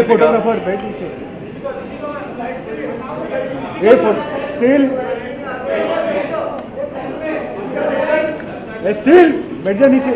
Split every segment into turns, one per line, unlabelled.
Photographer बैठ नीचे. Still बैठ जा नीचे.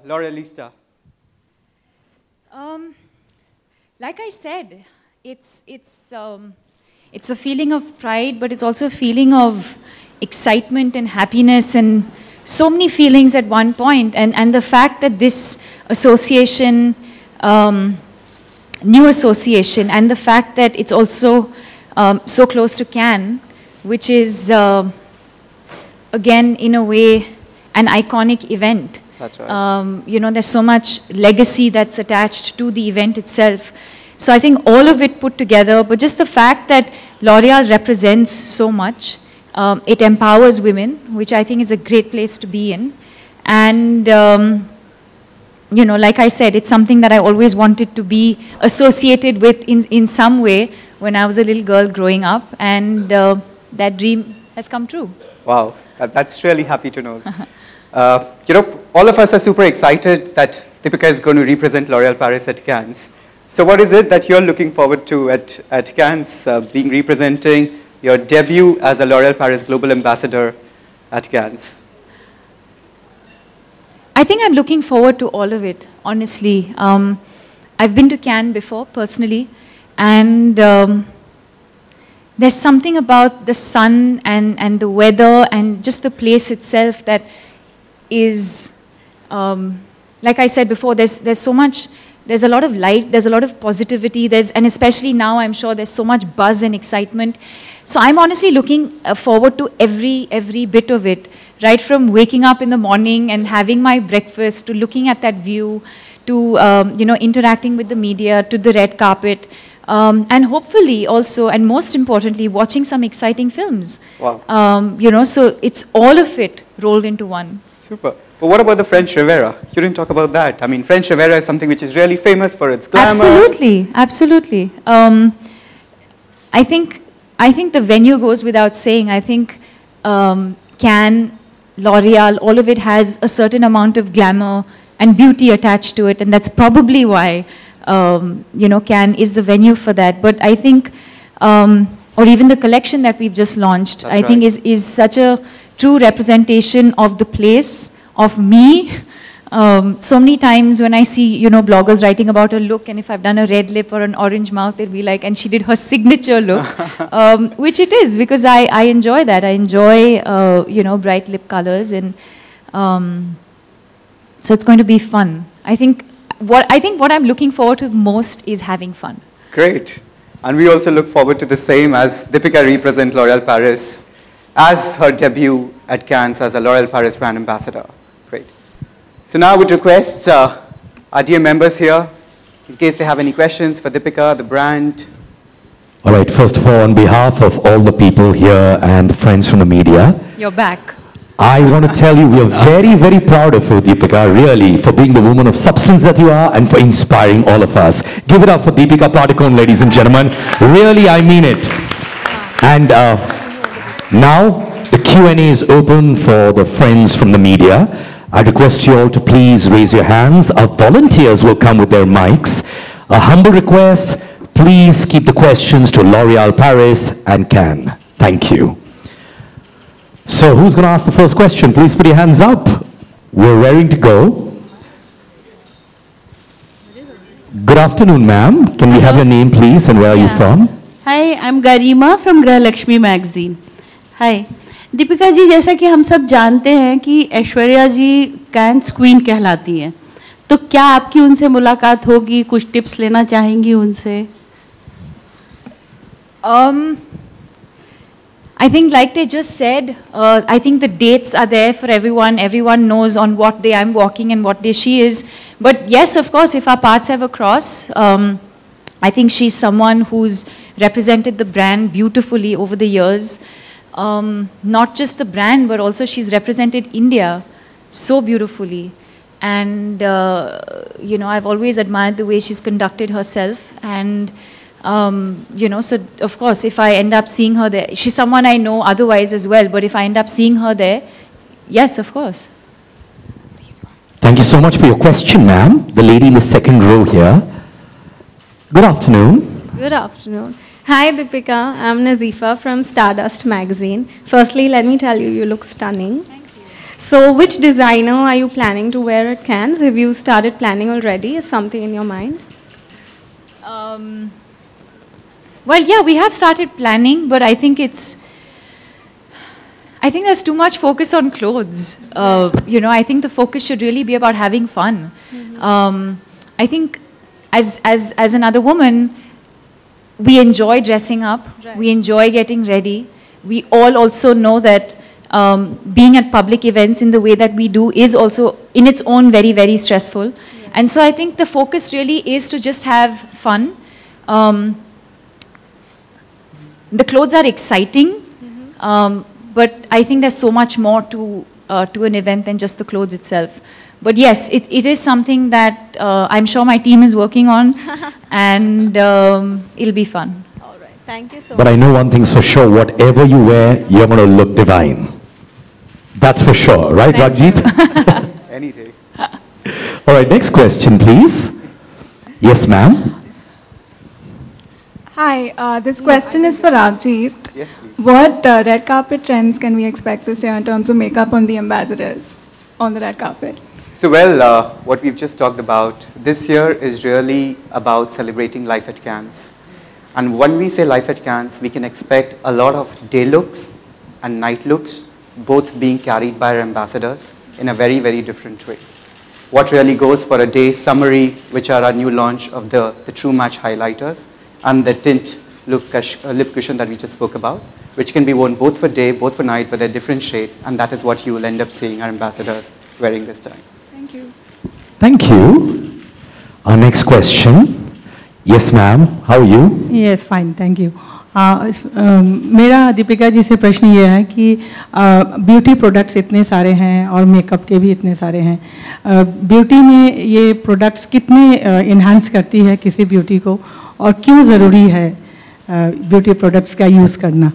L'Orealista.
Like I said, it's a feeling of pride, but it's also a feeling of excitement and happiness and so many feelings at one point. And the fact that this association, new association, and the fact that it's also so close to Cannes, which is, again, in a way, an iconic event.
That's right.
You know, there's so much legacy that's attached to the event itself. So I think all of it put together, but just the fact that L'Oreal represents so much, it empowers women, which I think is a great place to be in. And, you know, like I said, it's something that I always wanted to be associated with in some way when I was a little girl growing up. And that dream has come true.
Wow, that's really happy to know. You know, all of us are super excited that Deepika is going to represent L'Oréal Paris at Cannes. So what is it that you're looking forward to at Cannes, being representing your debut as a L'Oréal Paris Global Ambassador at Cannes?
I think I'm looking forward to all of it, honestly. I've been to Cannes before, personally, and there's something about the sun and the weather and just the place itself that is, like I said before, there's so much, there's a lot of light, there's a lot of positivity, and especially now I'm sure there's so much buzz and excitement. So I'm honestly looking forward to every bit of it, right from waking up in the morning and having my breakfast, to looking at that view, to you know, interacting with the media, to the red carpet, and hopefully also, and most importantly, watching some exciting films.
Wow.
You know, so it's all of it rolled into one.
Super. But what about the French Riviera? You didn't talk about that. I mean, French Riviera is something which is really famous for its glamour.
Absolutely, absolutely. I think the venue goes without saying. I think Cannes, L'Oreal, all of it has a certain amount of glamour and beauty attached to it, and that's probably why you know, Cannes is the venue for that. But I think, or even the collection that we've just launched, I think is such a true representation of the place, of me. So many times when I see, you know, bloggers writing about a look, and if I've done a red lip or an orange mouth, they'll be like, and she did her signature look, which it is, because I enjoy that. I enjoy, you know, bright lip colors, and so it's going to be fun. I think what I'm looking forward to most is having fun.
Great. And we also look forward to the same as Deepika represent L'Oréal Paris as her debut at Cannes as a L'Oréal Paris brand ambassador. Great. So now I would request our dear members here, in case they have any questions for Deepika, the brand.
All right, first of all, on behalf of all the people here and the friends from the media,
You're back.
I want to tell you we are very, very proud of you, Deepika, really, for being the woman of substance that you are and for inspiring all of us. Give it up for Deepika Padukone, ladies and gentlemen. Really, I mean it. And now the Q&A is open for the friends from the media. I request you all to please raise your hands. Our volunteers will come with their mics. A humble request, please keep the questions to L'Oréal Paris and Cannes. Thank you. So who's going to ask the first question? Please put your hands up. We're raring to go. Good afternoon, ma'am. Can we have your name, please, and where are you from?
Hi, I'm Garima from Grah Lakshmi magazine. Hi. Deepika ji, जैसा कि हम सब जानते हैं कि ऐश्वर्या जी cans queen कहलाती हैं, तो क्या आपकी उनसे मुलाकात होगी? कुछ टिप्स लेना चाहेंगी उनसे?
I think like they just said, I think the dates are there for everyone. Everyone knows on what day I'm walking and what day she is. But yes, of course, if our paths ever cross, I think she's someone who's represented the brand beautifully over the years. Not just the brand, but also she's represented India so beautifully. And, you know, I've always admired the way she's conducted herself. And, you know, so of course, if I end up seeing her there, she's someone I know otherwise as well, but if I end up seeing her there, yes, of course.
Thank you so much for your question, ma'am. The lady in the second row here. Good afternoon.
Good afternoon. Hi, Deepika. I'm Nazifa from Stardust magazine. Firstly, let me tell you, you look stunning.
Thank you.
So, which designer are you planning to wear at Cannes? Have you started planning already? Is something in your mind?
Well, yeah, we have started planning, but I think there's too much focus on clothes. You know, I think the focus should really be about having fun. I think as another woman, we enjoy dressing up.
Right.
We enjoy getting ready. We all also know that being at public events in the way that we do is also in its own very, very stressful.
Yeah.
And so I think the focus really is to just have fun. The clothes are exciting, but I think there's so much more to an event than just the clothes itself. But yes, it is something that I'm sure my team is working on, and it'll be fun.
All right. Thank you so
But
much.
I know one thing's for sure, whatever you wear, you're going to look divine. That's for sure, right,
Thank you.
Ragjit?
Any day.
All right, next question, please. Yes, ma'am.
Hi, this question is for Ragjit.
Yes, please.
What red carpet trends can we expect this year in terms of makeup on the ambassadors on the red carpet?
So, well, what we've just talked about this year is really about celebrating life at Cannes. And when we say life at Cannes, we can expect a lot of day looks and night looks, both being carried by our ambassadors in a very, very different way. What really goes for a day summary, which are our new launch of the True Match highlighters and the tint lip cushion that we just spoke about, which can be worn both for day, both for night, but they're different shades, and that is what you will end up seeing our ambassadors wearing this time.
Thank you.
Thank you. Our next question. Yes, ma'am. How are you?
Yes, fine, thank you. मेरा दीपिका जी से प्रश्न ये है कि beauty products इतने सारे हैं और मेकअप के भी इतने सारे हैं, ब्यूटी में ये प्रोडक्ट्स कितने इन्हांस करती है किसी ब्यूटी को, और क्यों ज़रूरी है ब्यूटी प्रोडक्ट्स का यूज़ करना?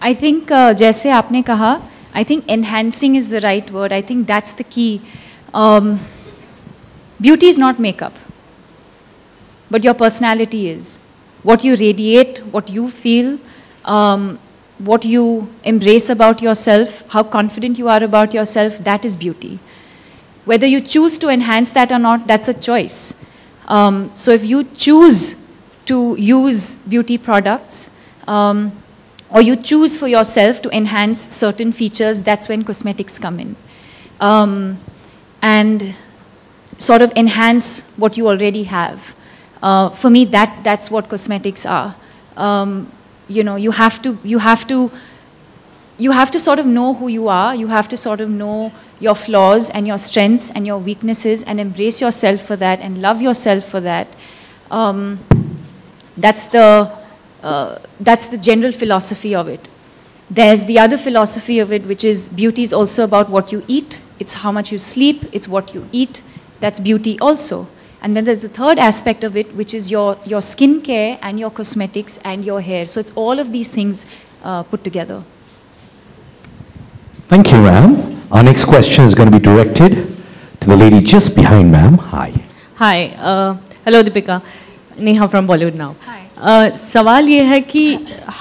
I think जैसे आपने कहा, I think enhancing is the right word. I think that's the key. Beauty is not makeup, but your personality is. What you radiate, what you feel, what you embrace about yourself, how confident you are about yourself, that is beauty. Whether you choose to enhance that or not, that's a choice. So if you choose to use beauty products, or you choose for yourself to enhance certain features, that's when cosmetics come in. And sort of enhance what you already have. For me, that's what cosmetics are. You know, you have to sort of know who you are. You have to sort of know your flaws and your strengths and your weaknesses and embrace yourself for that and love yourself for that. That's the general philosophy of it. There's the other philosophy of it, which is beauty is also about what you eat. It's how much you sleep. It's what you eat. That's beauty also. And then there's the third aspect of it, which is your skin care and your cosmetics and your hair. So it's all of these things put together.
Thank you, ma'am. Our Our next question is going to be directed to the lady just behind, ma'am. Hi.
Hi. Hello, Deepika. Neha from Bollywood Now. Hi. सवाल ये है कि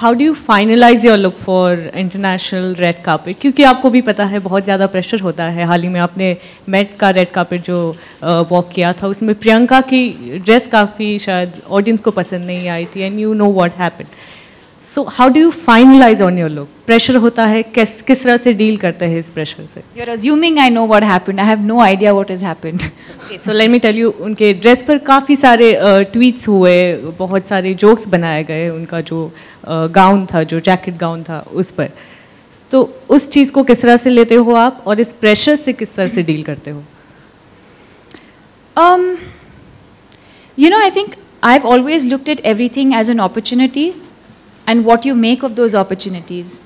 how do you finalise your look for international red carpet, क्योंकि आपको भी पता है बहुत ज़्यादा प्रेशर होता है. हाल ही में आपने मेट का रेड कार्पेट जो वॉक किया था उसमें प्रियंका की ड्रेस काफ़ी शायद ऑडियंस को पसंद नहीं आई थी, and you know what happened. So how do you finalise on your look? Pressure होता है, किस तरह से डील करते हैं इस प्रेशर से?
You're assuming I know what happened. I have no idea what has happened.
So let me tell you, उनके ड्रेस पर काफ़ी सारे ट्वीट्स हुए, बहुत सारे जोक्स बनाए गए, उनका जो गाउन था, जो जैकेट गाउन था उस पर. तो उस चीज़ को किस तरह से लेते हो आप, और इस प्रेशर से किस तरह से डील करते हो?
You know, I think I've always looked at everything as an opportunity and what you make of those opportunities.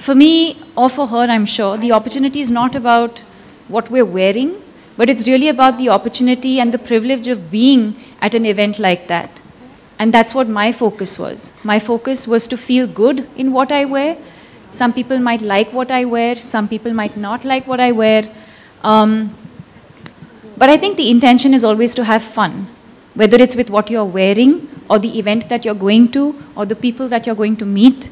For me, or for her, I'm sure, the opportunity is not about what we're wearing, but it's really about the opportunity and the privilege of being at an event like that. And that's what my focus was. My focus was to feel good in what I wear. Some people might like what I wear, some people might not like what I wear. But I think the intention is always to have fun, whether it's with what you're wearing or the event that you're going to or the people that you're going to meet,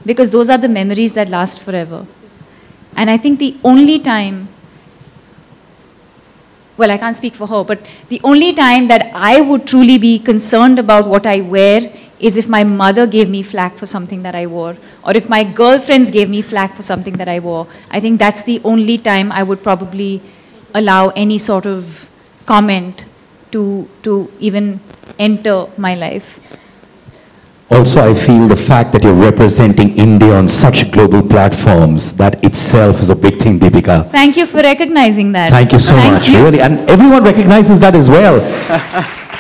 because those are the memories that last forever. And I think the only time, well, I can't speak for her, but the only time that I would truly be concerned about what I wear is if my mother gave me flack for something that I wore, or if my girlfriends gave me flack for something that I wore. I think that's the only time I would probably allow any sort of comment to even enter my life.
Also, I feel the fact that you're representing India on such global platforms, that itself is a big thing, Deepika.
Thank you for recognizing that.
Thank you so much, really. And everyone recognizes that as well.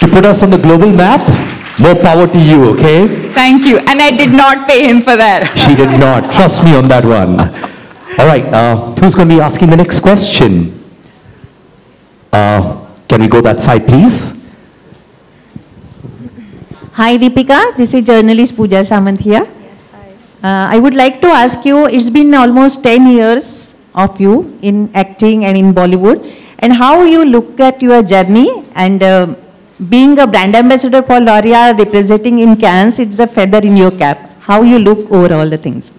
To put us on the global map, more power to you, okay?
Thank you. And I did not pay him for that.
She did not. Trust me on that one. All right, who's going to be asking the next question? Can we go that side, please?
Hi Deepika, this is journalist Pooja Samant here. Yes, hi. I would like to ask you, it's been almost 10 years of you in acting and in Bollywood, and how you look at your journey, and being a brand ambassador for L'Oreal, representing in Cannes, it's a feather in your cap. How you look over all the things?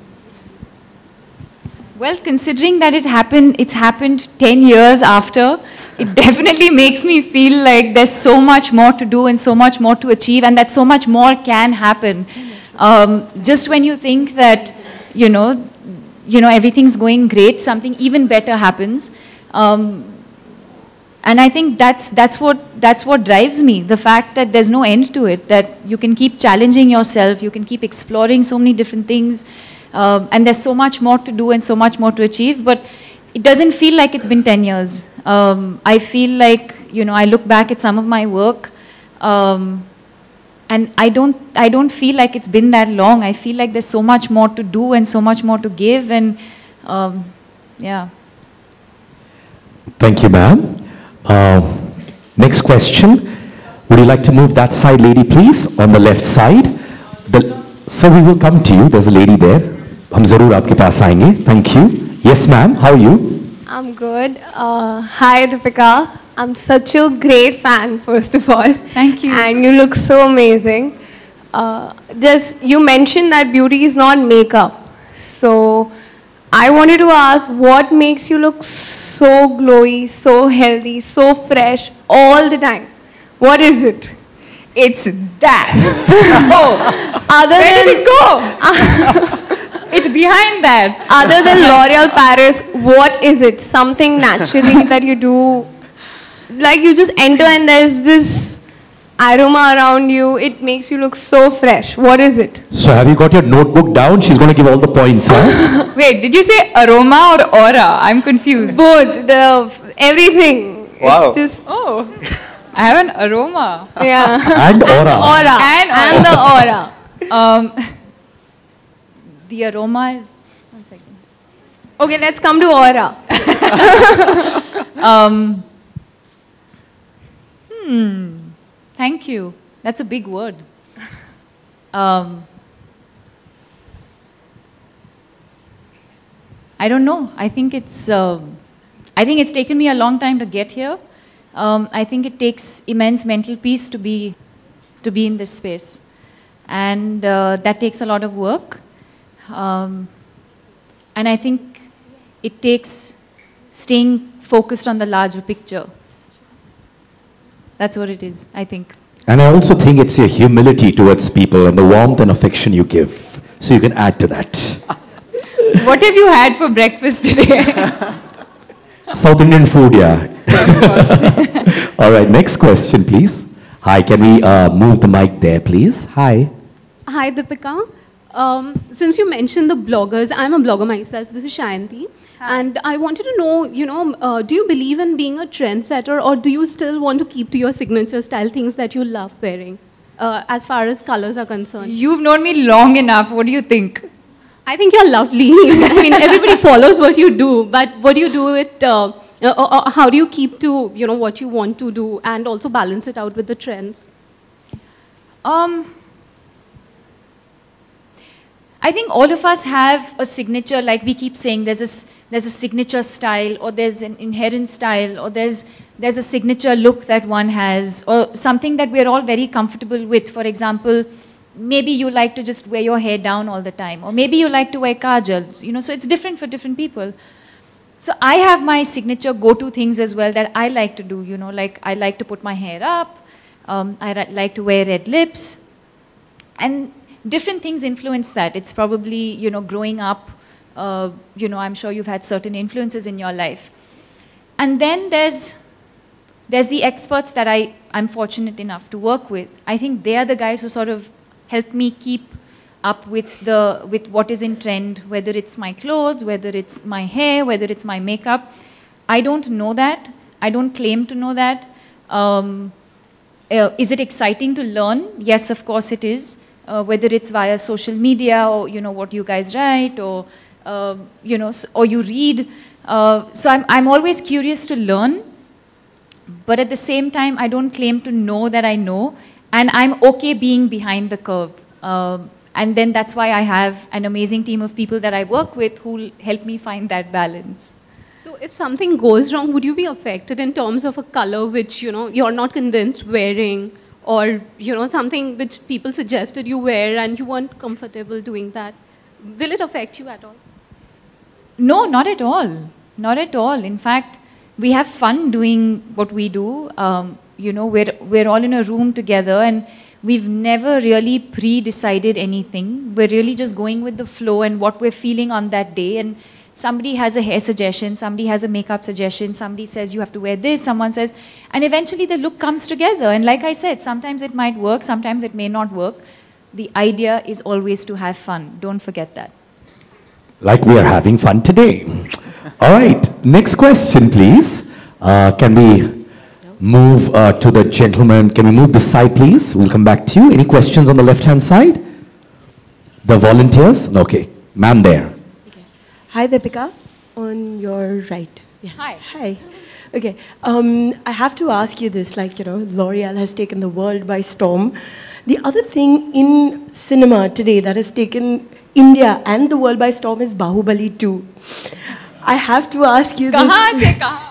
Well, considering that it's happened 10 years after, it definitely makes me feel like there's so much more to do and so much more to achieve, and that so much more can happen. Just when you think that, you know, everything's going great, something even better happens. And I think that's what drives me, the fact that there's no end to it, that you can keep challenging yourself, you can keep exploring so many different things, and there's so much more to do and so much more to achieve, but it doesn't feel like it's been 10 years. I feel like, you know, I look back at some of my work, and I don't feel like it's been that long. I feel like there's so much more to do and so much more to give, and yeah.
Thank you, ma'am. Next question. Would you like to move that side, lady, please, on the left side? Sir, we will come to you. There's a lady there. हम जरूर आपके पास आएंगे. Thank you. Yes, ma'am. How are you?
I'm good. Hi, Deepika. I'm such a great fan, first of all.
Thank you.
And you look so amazing. You mentioned that beauty is not makeup. So I wanted to ask, what makes you look so glowy, so healthy, so fresh all the time? What is it?
It's that. Where did it go? It's behind that.
Other than L'Oreal Paris, what is it? Something naturally that you do, like you just enter and there's this aroma around you. It makes you look so fresh. What is it?
So have you got your notebook down? She's going to give all the points, huh?
Wait, did you say aroma or aura? I'm confused.
Both. Everything.
Wow.
It's just...
Oh, I have an aroma.
Yeah.
And aura.
And the aura.
The aroma is... One second.
Okay, let's come to aura.
Thank you. That's a big word. I don't know. I think it's taken me a long time to get here. I think it takes immense mental peace to be in this space, and that takes a lot of work. And I think it takes staying focused on the larger picture. That's what it is, I think.
And I also think it's your humility towards people and the warmth and affection you give. So you can add to that.
What have you had for breakfast today?
South Indian food, yeah. All right, next question, please. Hi, can we move the mic there, please? Hi.
Hi, Deepika. Since you mentioned the bloggers, I'm a blogger myself. This is Shayanti. And I wanted to know, do you believe in being a trendsetter, or do you still want to keep to your signature style, things that you love wearing, as far as colors are concerned?
You've known me long enough. What do you think?
I think you're lovely. I mean, everybody follows what you do, but what do you do it, how do you keep to, what you want to do and also balance it out with the trends?
I think all of us have a signature, like we keep saying, there's a signature style, or there's an inherent style, or there's a signature look that one has, or something that we're all very comfortable with. For example, maybe you like to just wear your hair down all the time, or maybe you like to wear kajal, so it's different for different people. So I have my signature go-to things as well that I like to do, like I like to put my hair up, I like to wear red lips, and different things influence that. It's probably, growing up, I'm sure you've had certain influences in your life. And then there's the experts that I'm fortunate enough to work with. I think they are the guys who sort of help me keep up with what is in trend, whether it's my clothes, whether it's my hair, whether it's my makeup. I don't know that. I don't claim to know that. Is it exciting to learn? Yes, of course it is. Whether it's via social media, or what you guys write, or or you read. So I'm always curious to learn, but at the same time, I don't claim to know that I know, and I'm okay being behind the curve. And then that's why I have an amazing team of people that I work with who help me find that balance.
So if something goes wrong, would you be affected in terms of a color which you're not convinced wearing? Or, something which people suggested you wear and you weren't comfortable doing that. Will it affect you at all?
No, not at all. Not at all. In fact, we have fun doing what we do. We're all in a room together, and we've never really pre-decided anything. We're really just going with the flow and what we're feeling on that day. And somebody has a hair suggestion, somebody has a makeup suggestion, somebody says you have to wear this, someone says, and eventually the look comes together. And like I said, sometimes it might work, sometimes it may not work. The idea is always to have fun. Don't forget that.
Like we are having fun today. All right, next question, please. Can we move to the gentleman? Can we move this side, please? We'll come back to you. Any questions on the left-hand side? The volunteers? Okay, ma'am there.
Hi, Deepika, on your right. Yeah.
Hi.
Hi. Okay, I have to ask you this, L'Oreal has taken the world by storm. The other thing in cinema today that has taken India and the world by storm is Bahubali 2. I have to ask you this.
Kahan se kahan?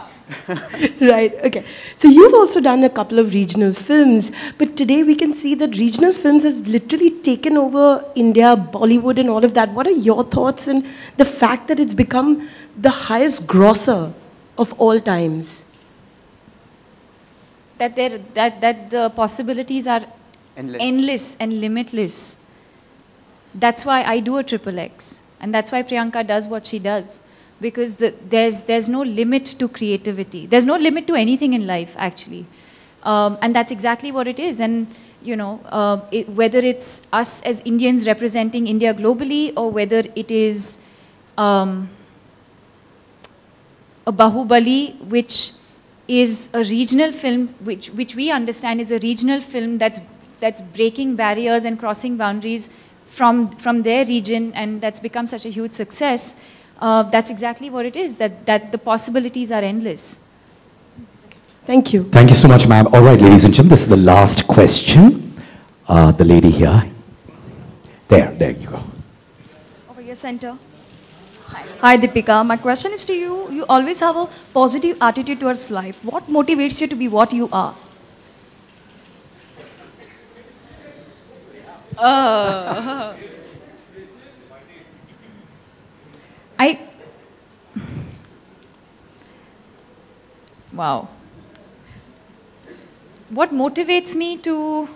Right, okay. So you've also done a couple of regional films, but today we can see that regional films has literally taken over India, Bollywood and all of that. What are your thoughts on the fact that it's become the highest grosser of all times?
That the possibilities are endless and limitless. That's why I do a XXX, and that's why Priyanka does what she does. Because there's no limit to creativity. There's no limit to anything in life, actually. And that's exactly what it is. And, whether it's us as Indians representing India globally, or whether it is a Bahubali, which is a regional film, which we understand is a regional film that's breaking barriers and crossing boundaries from their region, and that's become such a huge success. That's exactly what it is, that the possibilities are endless.
Thank you.
Thank you so much, ma'am. All right, ladies and gentlemen, this is the last question. The lady here. There you go.
Over your center. Hi Deepika, my question is to you. You always have a positive attitude towards life. What motivates you to be what you are?
Wow. What motivates me to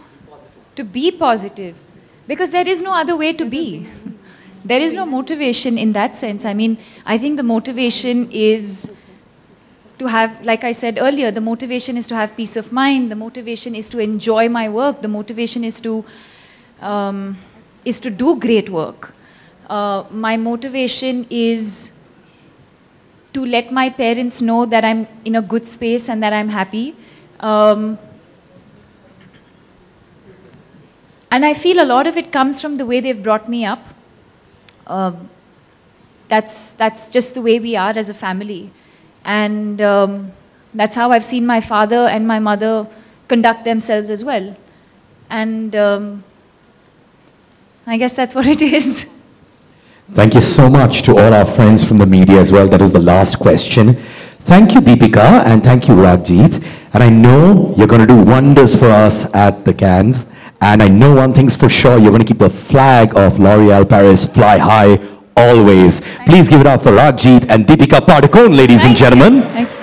be positive? Because there is no other way to be. There is no motivation in that sense. I mean, I think the motivation is to have, like I said earlier, the motivation is to have peace of mind. The motivation is to enjoy my work. The motivation is to do great work. My motivation is to let my parents know that I'm in a good space and that I'm happy. And I feel a lot of it comes from the way they've brought me up. That's just the way we are as a family. And that's how I've seen my father and my mother conduct themselves as well. And I guess that's what it is.
Thank you so much to all our friends from the media as well. That was the last question. Thank you, Deepika, and thank you, Ragjit. And I know you're going to do wonders for us at the Cannes. And I know one thing's for sure, you're going to keep the flag of L'Oréal Paris fly high always. Please give it up for Ragjit and Deepika Padukone, ladies and gentlemen.
Thank you.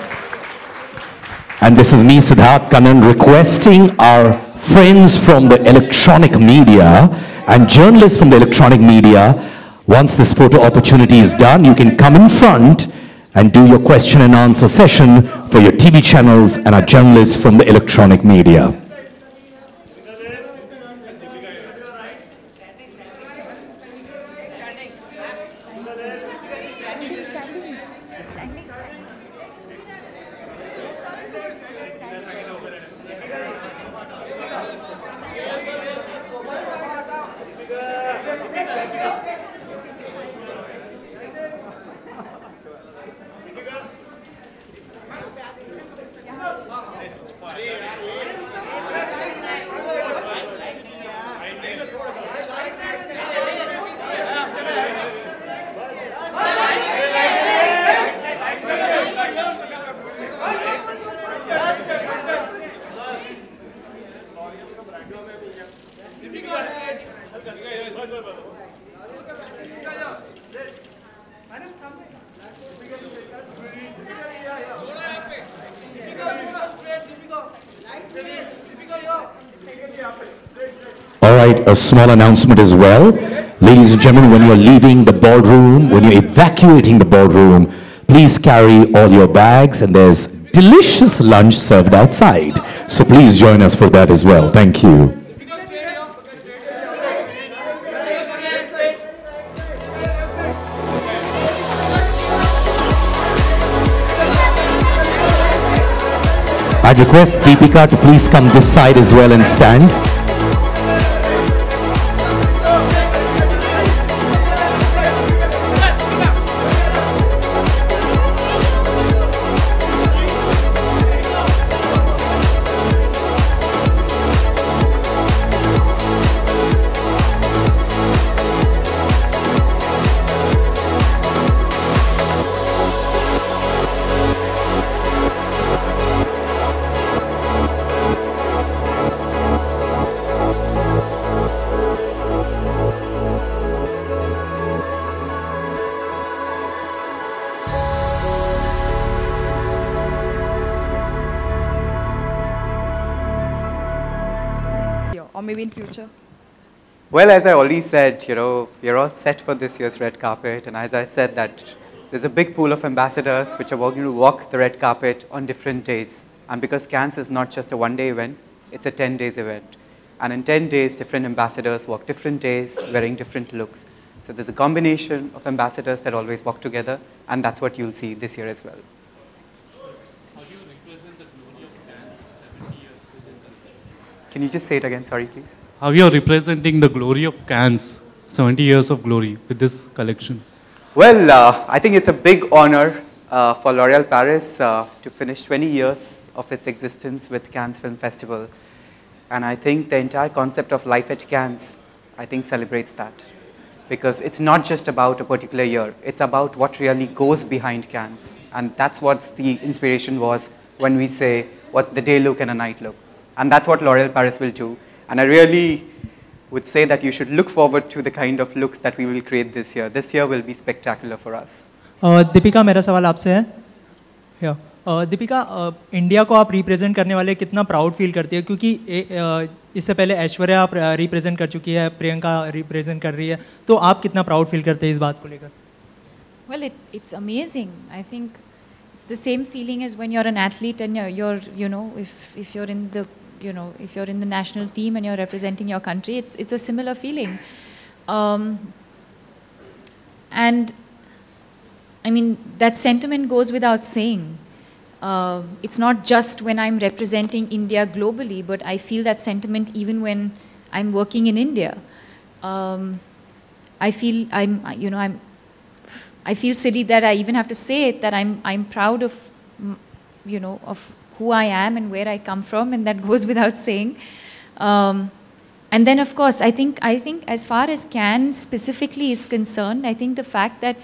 And this is me, Siddharth Kannan, requesting our friends from the electronic media and journalists from the electronic media, once this photo opportunity is done, you can come in front and do your question and answer session for your TV channels and our journalists from the electronic media. All right, a small announcement as well. Ladies and gentlemen, when you're leaving the ballroom, when you're evacuating the ballroom, please carry all your bags, and there's delicious lunch served outside. So please join us for that as well. Thank you. I'd request Deepika to please come this side as well and stand.
Or maybe in future?
Well, as I already said, you know, we're all set for this year's red carpet. And as I said, that there's a big pool of ambassadors which are going to walk the red carpet on different days. And because Cannes is not just a one-day event, it's a 10 days event. And in 10 days, different ambassadors walk different days, wearing different looks. So there's a combination of ambassadors that always walk together, and that's what you'll see this year as well.
How do you represent the glory of Cannes for 70 years with this collection?
Can you just say it again? Sorry, please.
How you are representing the glory of Cannes, 70 years of glory with this collection?
Well, I think it's a big honor for L'Oréal Paris to finish 20 years of its existence with Cannes Film Festival. And I think the entire concept of Life at Cannes, I think, celebrates that. because it's not just about a particular year. It's about what really goes behind Cannes. And that's what the inspiration was when we say, what's the day look and a night look? And that's what L'Oréal Paris will do. And I really would say that you should look forward to the kind of looks that we will create this year. This year will be spectacular for us.
Deepika, मेरा सवाल आपसे है. Deepika, India को आप represent करने वाले कितना proud feel करती है, क्योंकि इससे पहले ऐश्वर्या आप रिप्रेजेंट कर चुकी है, प्रियंका रिप्रेजेंट कर रही है, तो आप कितना प्राउड फील करते हैं इस बात को लेकर?
Well, it's amazing. I think it's the same feeling as when you're an athlete and you're you know, if you're in the, you know, if you're in the national team and you're representing your country, it's a similar feeling. And I mean, that sentiment goes without saying. It's not just when I'm representing India globally, but I feel that sentiment even when I'm working in India. I feel I feel silly that I even have to say it, that I'm proud of, you know, of who I am and where I come from, and that goes without saying. And then, of course, I think as far as Cannes specifically is concerned, I think the fact that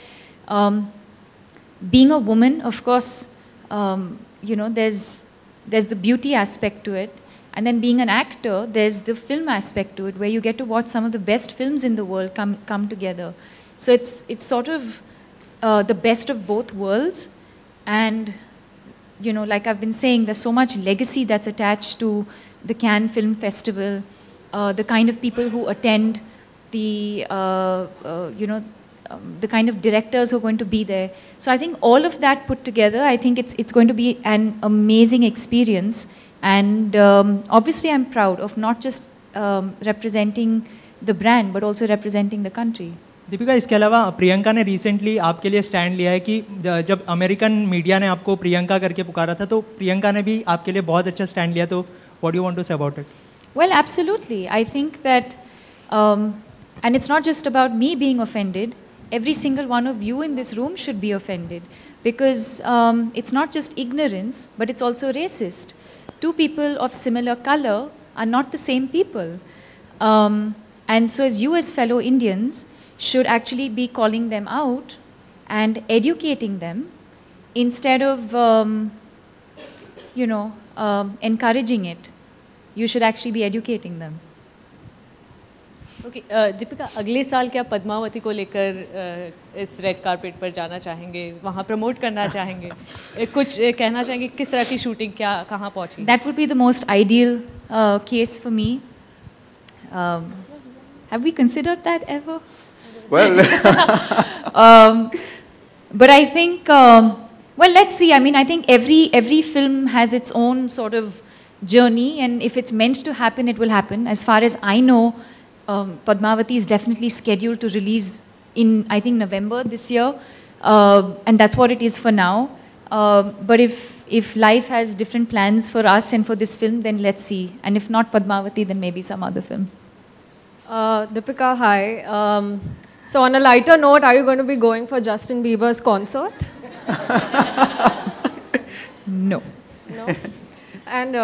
being a woman, of course, you know, there's the beauty aspect to it, and then being an actor, there's the film aspect to it, where you get to watch some of the best films in the world come together. So it's sort of the best of both worlds, and you know, like I've been saying, there's so much legacy that's attached to the Cannes Film Festival, the kind of people who attend, the you know, the kind of directors who are going to be there. So I think all of that put together, I think it's going to be an amazing experience. And obviously I'm proud of not just representing the brand, but also representing the country.
Deepika, इसके अलावा प्रियंका ने recently आपके लिए stand लिया है कि जब American media ने आपको प्रियंका करके पुकारा था, तो प्रियंका ने भी आपके लिए बहुत अच्छा स्टैंड लिया, तो what do you want to say about it?
Well, absolutely. I think that, and it's not just about me being offended. Every single one of you in this room should be offended, because it's not just ignorance, but it's also racist. Two people of similar color are not the same people. And so as you as fellow Indians should actually be calling them out and educating them instead of, you know, encouraging it. You should actually be educating them.
Okay, Deepika, अगले साल क्या पद्मावती को लेकर इस red carpet पर जाना चाहेंगे, वहाँ प्रमोट करना चाहेंगे, कुछ कहना चाहेंगे, किस तरह की शूटिंग क्या कहाँ पहुँची?
That would be the most ideal case for me. Have we considered that ever?
Well,
but I think, well, let's see. I mean, I think every film has its own sort of journey, and if it's meant to happen, it will happen. As far as I know, Padmavati is definitely scheduled to release in, I think, November this year, and that's what it is for now. But if life has different plans for us and for this film, then let's see. And if not Padmavati, then maybe some other film.
Deepika, hi. So on a lighter note, are you going to be going for Justin Bieber's concert?
No.
No? And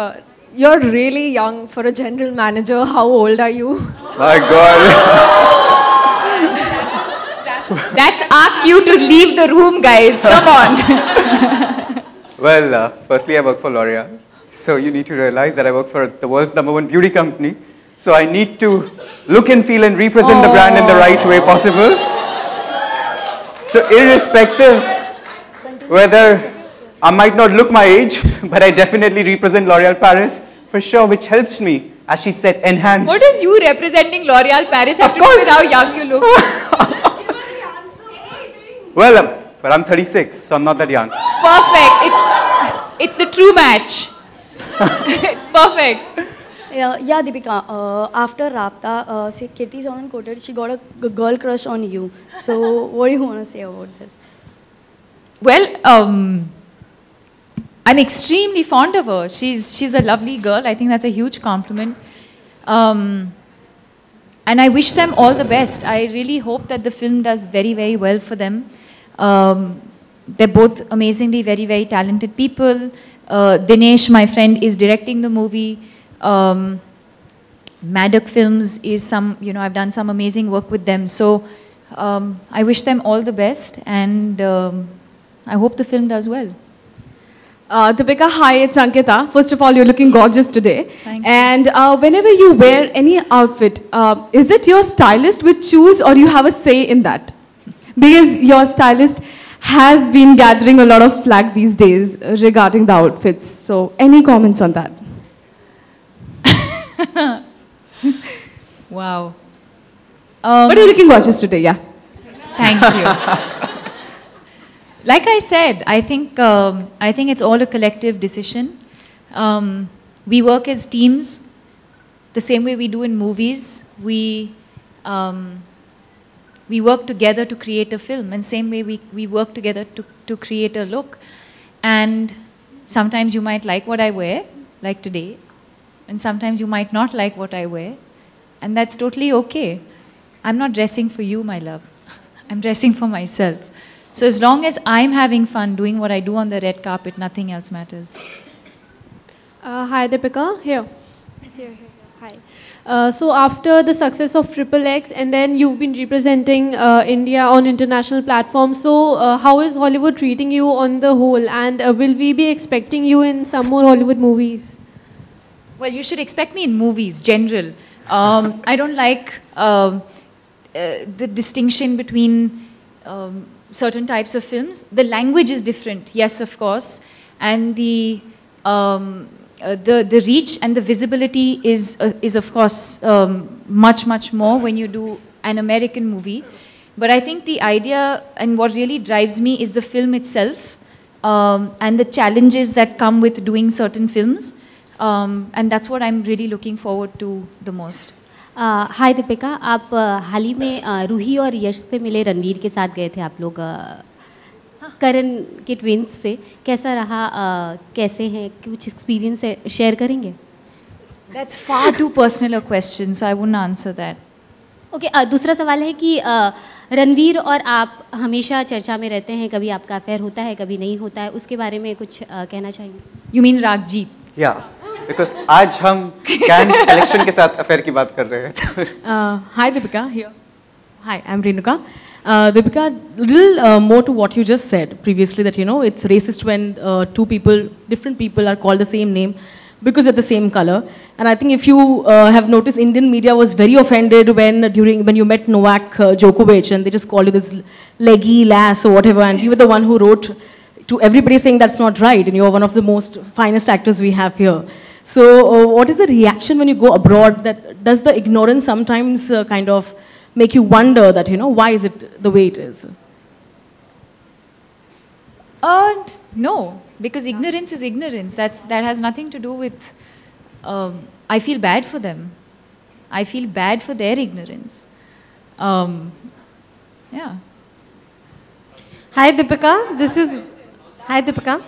you're really young for a general manager. How old are you?
My God.
That's our cue to leave the room, guys. Come on.
Well, firstly, I work for L'Oréal. So you need to realize that I work for the world's #1 beauty company. So I need to look and feel and represent the brand in the right way possible. So irrespective whether I might not look my age, but I definitely represent L'Oréal Paris for sure, which helps me, as she said, enhance.
What does you representing L'Oréal Paris have to do with how young you look?
Well, but I'm 36, so I'm not that young.
Perfect. It's the true match. It's perfect.
Yeah, Deepika, after Rapta, Kirti Sanon quoted, she got a girl crush on you. So what do you want to say about this?
Well, I'm extremely fond of her. She's a lovely girl. I think that's a huge compliment. And I wish them all the best. I really hope that the film does very, very well for them. They're both amazingly very, very talented people. Dinesh, my friend, is directing the movie. Maddock Films is I've done some amazing work with them. So I wish them all the best, and I hope the film does well.
Deepika, hi, it's Ankita. First of all, you're looking gorgeous today.
Thank you.
And whenever you wear any outfit, is it your stylist which choose or you have a say in that? Because your stylist has been gathering a lot of flack these days regarding the outfits. So any comments on that?
Wow.
But you're looking gorgeous today, yeah.
Thank you. Like I said, I think it's all a collective decision. We work as teams, the same way we do in movies. We work together to create a film, and same way we work together to create a look. And sometimes you might like what I wear, like today, and sometimes you might not like what I wear, and that's totally okay. I'm not dressing for you, my love. I'm dressing for myself. So as long as I'm having fun doing what I do on the red carpet, nothing else matters.
Hi, Deepika. Here. Hi. So after the success of XXX, and then you've been representing India on international platforms, so how is Hollywood treating you on the whole? And will we be expecting you in some more Hollywood movies?
Well, you should expect me in movies, general. I don't like the distinction between certain types of films. The language is different, yes, of course, and the reach and the visibility is of course much more when you do an American movie. But I think the idea and what really drives me is the film itself and the challenges that come with doing certain films, and that's what I'm really looking forward to the most.
हाय दीपिका, आप हाल ही में रूही और यश से मिले, रणवीर के साथ गए थे आप लोग करण के ट्विंस से, कैसा रहा, कैसे हैं, कुछ एक्सपीरियंस शेयर करेंगे?
That's far too personal a question, so I wouldn't answer that.
Okay, दूसरा सवाल है कि रणवीर और आप हमेशा चर्चा में रहते हैं, कभी आपका अफेयर होता है, कभी नहीं होता है, उसके बारे में कुछ कहना चाहिए?
You mean Raghjit?
Yeah. Because आज हम Cannes collection के साथ affair की बात कर रहे हैं.
Hi Deepika, here. Hi, I'm Renuka. Deepika, little more to what you just said previously, that it's racist when different people are called the same name because they're the same color. And I think if you have noticed, Indian media was very offended when you met Novak Djokovic and they just called you this leggy lass or whatever, and you were the one who wrote to everybody saying that's not right, and you're one of the most finest actors we have here. So what is the reaction when you go abroad? That does the ignorance sometimes kind of make you wonder that, why is it the way it is?
No, because ignorance is ignorance. That has nothing to do with, I feel bad for them. I feel bad for their ignorance. Yeah.
Hi Deepika, Hi Deepika.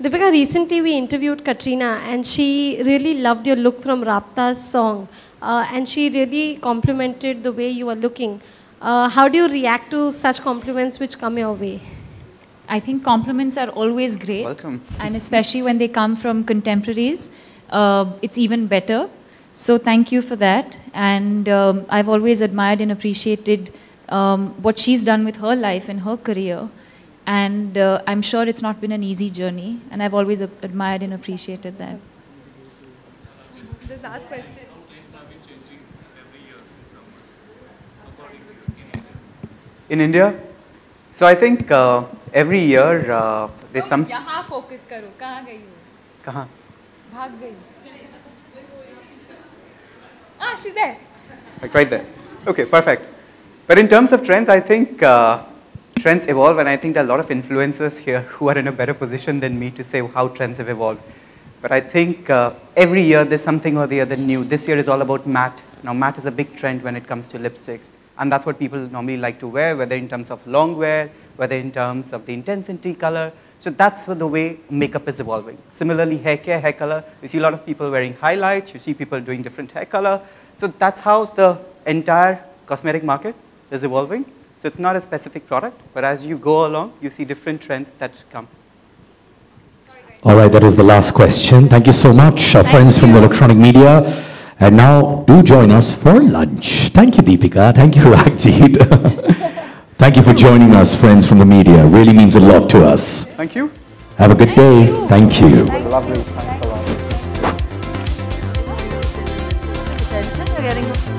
Deepika, recently we interviewed Katrina and she really loved your look from Rapta's song and she really complimented the way you are looking. How do you react to such compliments which come your way?
I think compliments are always great.
Welcome.
And especially when they come from contemporaries, it's even better. So thank you for that. And I've always admired and appreciated what she's done with her life and her career. And I'm sure it's not been an easy journey, and I've always admired and appreciated that.
The last question.
In India? So I think every year there's some...
यहाँ focus करो, कहाँ गई हो?
कहाँ?
भाग गई. Ah, she's there.
Like right there. Okay, perfect. But in terms of trends, I think trends evolve, and I think there are a lot of influencers here who are in a better position than me to say how trends have evolved. But I think every year there's something or the other new. This year is all about matte. Now matte is a big trend when it comes to lipsticks. And that's what people normally like to wear, whether in terms of long wear, whether in terms of the intensity color. So that's the way makeup is evolving. Similarly, hair care, hair color, you see a lot of people wearing highlights, you see people doing different hair color. So that's how the entire cosmetic market is evolving. So it's not a specific product, but as you go along, you see different trends that come.
All right, that was the last question. Thank you so much, friends from the electronic media. And now do join us for lunch. Thank you, Deepika. Thank you, Raghjit. Thank you for joining us, friends from the media. Really means a lot to us.
Thank you.
Have a good day. Thank you.
Lovely. Thanks a lot.
Attention, you're getting